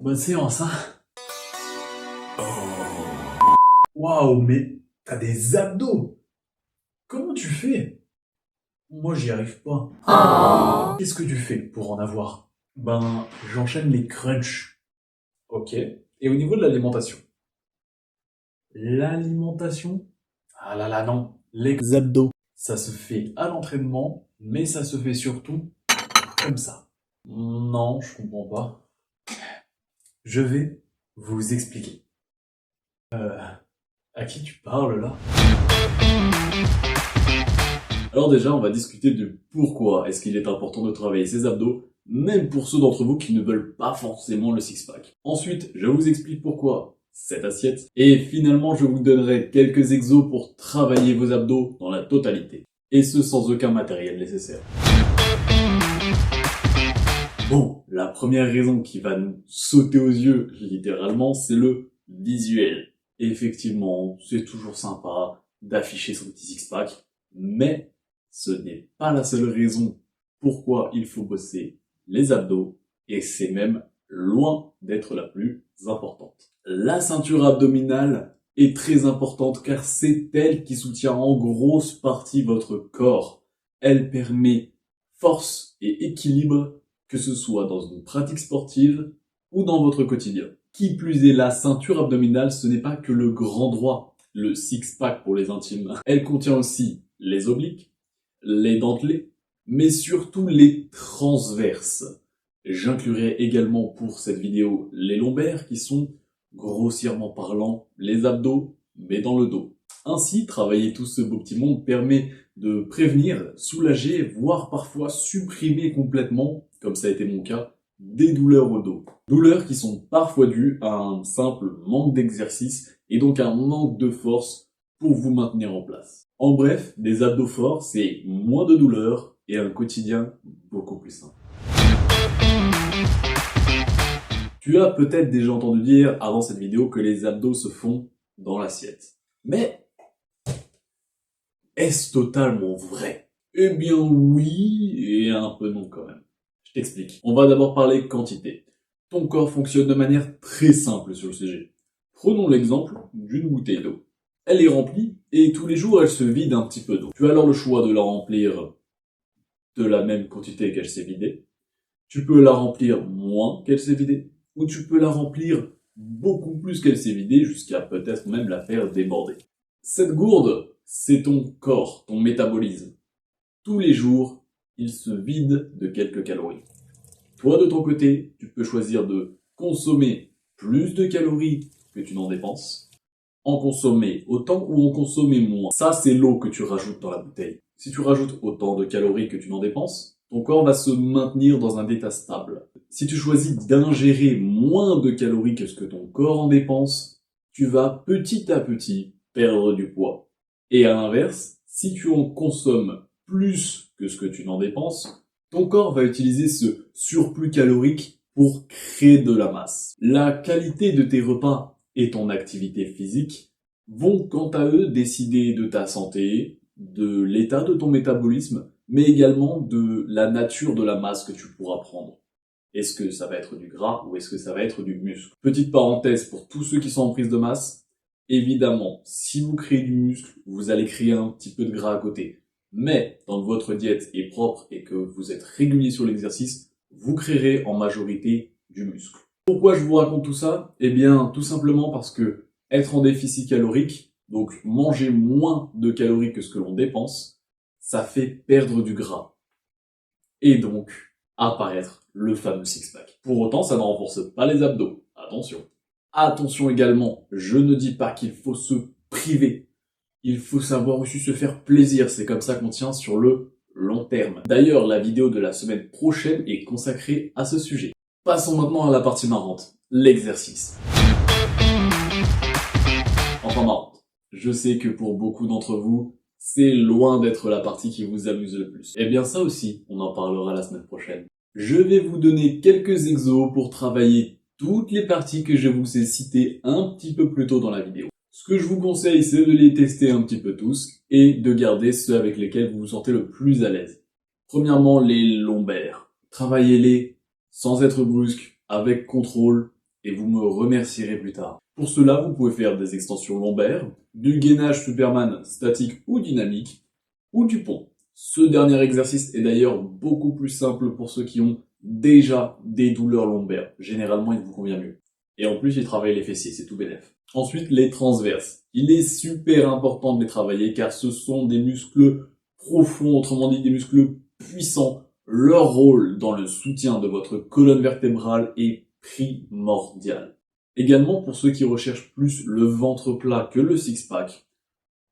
Bonne séance, hein. Waouh, mais t'as des abdos. Comment tu fais? Moi, j'y arrive pas. Qu'est-ce que tu fais pour en avoir? Ben, j'enchaîne les crunchs. Ok. Et au niveau de l'alimentation? L'alimentation? Ah là là, non. Les abdos. Ça se fait à l'entraînement, mais ça se fait surtout comme ça. Non, je comprends pas. Je vais vous expliquer. À qui tu parles là? Alors déjà, on va discuter de pourquoi est-ce qu'il est important de travailler ses abdos, même pour ceux d'entre vous qui ne veulent pas forcément le six-pack. Ensuite, je vous explique pourquoi cette assiette, et finalement, je vous donnerai quelques exos pour travailler vos abdos dans la totalité. Et ce sans aucun matériel nécessaire. Bon, la première raison qui va nous sauter aux yeux, littéralement, c'est le visuel. Effectivement, c'est toujours sympa d'afficher son petit six-pack, mais ce n'est pas la seule raison pourquoi il faut bosser les abdos, et c'est même loin d'être la plus importante. La ceinture abdominale est très importante car c'est elle qui soutient en grosse partie votre corps. Elle permet force et équilibre, que ce soit dans une pratique sportive ou dans votre quotidien. Qui plus est, la ceinture abdominale, ce n'est pas que le grand droit, le six-pack pour les intimes. Elle contient aussi les obliques, les dentelés, mais surtout les transverses. J'inclurai également pour cette vidéo les lombaires qui sont, grossièrement parlant, les abdos, mais dans le dos. Ainsi, travailler tout ce beau petit monde permet de prévenir, soulager, voire parfois supprimer complètement, comme ça a été mon cas, des douleurs au dos. Douleurs qui sont parfois dues à un simple manque d'exercice et donc un manque de force pour vous maintenir en place. En bref, des abdos forts, c'est moins de douleurs et un quotidien beaucoup plus simple. Tu as peut-être déjà entendu dire avant cette vidéo que les abdos se font dans l'assiette. Mais est-ce totalement vrai? Eh bien oui, et un peu non quand même. Je t'explique. On va d'abord parler quantité. Ton corps fonctionne de manière très simple sur le sujet. Prenons l'exemple d'une bouteille d'eau. Elle est remplie et tous les jours elle se vide un petit peu d'eau. Tu as alors le choix de la remplir de la même quantité qu'elle s'est vidée. Tu peux la remplir moins qu'elle s'est vidée. Ou tu peux la remplir beaucoup plus qu'elle s'est vidée jusqu'à peut-être même la faire déborder. Cette gourde, c'est ton corps, ton métabolisme. Tous les jours, il se vide de quelques calories. Toi, de ton côté, tu peux choisir de consommer plus de calories que tu n'en dépenses, en consommer autant ou en consommer moins. Ça, c'est l'eau que tu rajoutes dans la bouteille. Si tu rajoutes autant de calories que tu n'en dépenses, ton corps va se maintenir dans un état stable. Si tu choisis d'ingérer moins de calories que ce que ton corps en dépense, tu vas petit à petit perdre du poids. Et à l'inverse, si tu en consommes plus que ce que tu n'en dépenses, ton corps va utiliser ce surplus calorique pour créer de la masse. La qualité de tes repas et ton activité physique vont quant à eux décider de ta santé, de l'état de ton métabolisme, mais également de la nature de la masse que tu pourras prendre. Est-ce que ça va être du gras ou est-ce que ça va être du muscle? Petite parenthèse pour tous ceux qui sont en prise de masse, évidemment, si vous créez du muscle, vous allez créer un petit peu de gras à côté. Mais, tant que votre diète est propre et que vous êtes régulier sur l'exercice, vous créerez en majorité du muscle. Pourquoi je vous raconte tout ça? Eh bien, tout simplement parce que être en déficit calorique, donc manger moins de calories que ce que l'on dépense, ça fait perdre du gras. Et donc, apparaître le fameux six-pack. Pour autant, ça ne renforce pas les abdos. Attention. Attention également, je ne dis pas qu'il faut se priver. Il faut savoir aussi se faire plaisir, c'est comme ça qu'on tient sur le long terme. D'ailleurs, la vidéo de la semaine prochaine est consacrée à ce sujet. Passons maintenant à la partie marrante, l'exercice. Enfin marrante. Je sais que pour beaucoup d'entre vous, c'est loin d'être la partie qui vous amuse le plus. Eh bien ça aussi, on en parlera la semaine prochaine. Je vais vous donner quelques exos pour travailler toutes les parties que je vous ai citées un petit peu plus tôt dans la vidéo. Ce que je vous conseille, c'est de les tester un petit peu tous et de garder ceux avec lesquels vous vous sentez le plus à l'aise. Premièrement, les lombaires. Travaillez-les sans être brusque, avec contrôle, et vous me remercierez plus tard. Pour cela, vous pouvez faire des extensions lombaires, du gainage Superman statique ou dynamique, ou du pont. Ce dernier exercice est d'ailleurs beaucoup plus simple pour ceux qui ont déjà des douleurs lombaires. Généralement, il vous convient mieux. Et en plus, il travaille les fessiers, c'est tout bénef. Ensuite, les transverses. Il est super important de les travailler car ce sont des muscles profonds, autrement dit des muscles puissants. Leur rôle dans le soutien de votre colonne vertébrale est primordial. Également, pour ceux qui recherchent plus le ventre plat que le six-pack,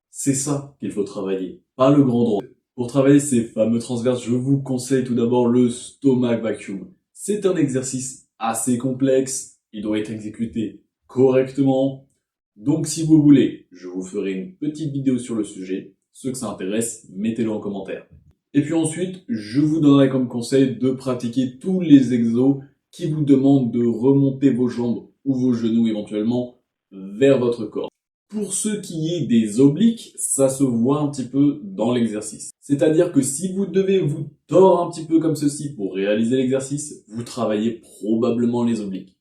c'est ça qu'il faut travailler, pas le grand droit. Pour travailler ces fameux transverses, je vous conseille tout d'abord le stomach vacuum. C'est un exercice assez complexe, il doit être exécuté correctement. Donc si vous voulez, je vous ferai une petite vidéo sur le sujet. Ceux que ça intéresse, mettez-le en commentaire. Et puis ensuite, je vous donnerai comme conseil de pratiquer tous les exos qui vous demandent de remonter vos jambes ou vos genoux éventuellement vers votre corps. Pour ce qui est des obliques, ça se voit un petit peu dans l'exercice. C'est-à-dire que si vous devez vous tordre un petit peu comme ceci pour réaliser l'exercice, vous travaillez probablement les obliques.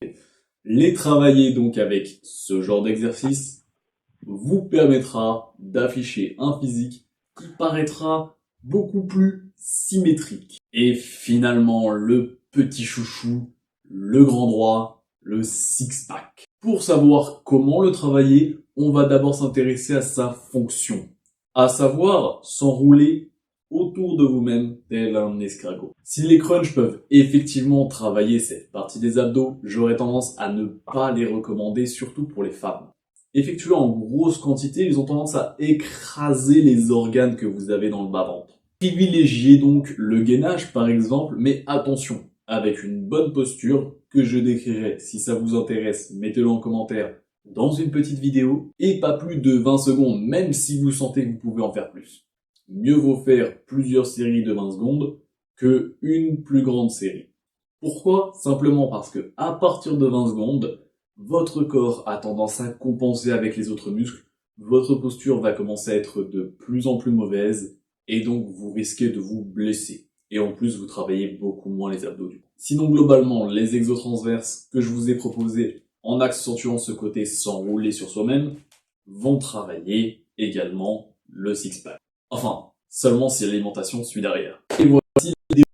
Les travailler donc avec ce genre d'exercice vous permettra d'afficher un physique qui paraîtra beaucoup plus symétrique. Et finalement, le petit chouchou, le grand droit, le six-pack. Pour savoir comment le travailler, on va d'abord s'intéresser à sa fonction, à savoir s'enrouler autour de vous-même tel un escargot. Si les crunchs peuvent effectivement travailler cette partie des abdos, j'aurais tendance à ne pas les recommander, surtout pour les femmes. Effectués en grosse quantité, ils ont tendance à écraser les organes que vous avez dans le bas-ventre. Privilégiez donc le gainage par exemple, mais attention, avec une bonne posture que je décrirai. Si ça vous intéresse, mettez-le en commentaire dans une petite vidéo, et pas plus de 20 secondes, même si vous sentez que vous pouvez en faire plus. Mieux vaut faire plusieurs séries de 20 secondes que une plus grande série. Pourquoi? Simplement parce que à partir de 20 secondes, votre corps a tendance à compenser avec les autres muscles, votre posture va commencer à être de plus en plus mauvaise, et donc vous risquez de vous blesser. Et en plus, vous travaillez beaucoup moins les abdos du coup. Sinon, globalement, les exos transverses que je vous ai proposés en accentuant ce côté s'enrouler sur soi-même vont travailler également le six-pack. Enfin, seulement si l'alimentation suit derrière. Et voici la vidéo.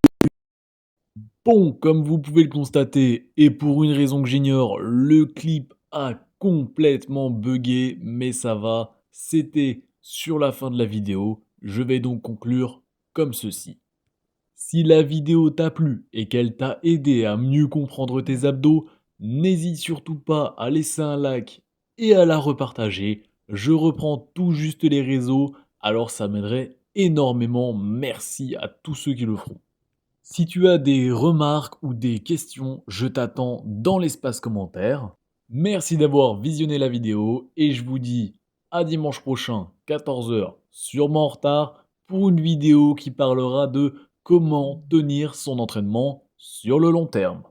Bon, comme vous pouvez le constater, et pour une raison que j'ignore, le clip a complètement bugué, mais ça va, c'était sur la fin de la vidéo. Je vais donc conclure comme ceci. Si la vidéo t'a plu et qu'elle t'a aidé à mieux comprendre tes abdos, n'hésite surtout pas à laisser un like et à la repartager. Je reprends tout juste les réseaux, alors ça m'aiderait énormément. Merci à tous ceux qui le feront. Si tu as des remarques ou des questions, je t'attends dans l'espace commentaire. Merci d'avoir visionné la vidéo et je vous dis à dimanche prochain, 14 h, sûrement en retard, pour une vidéo qui parlera de comment tenir son entraînement sur le long terme.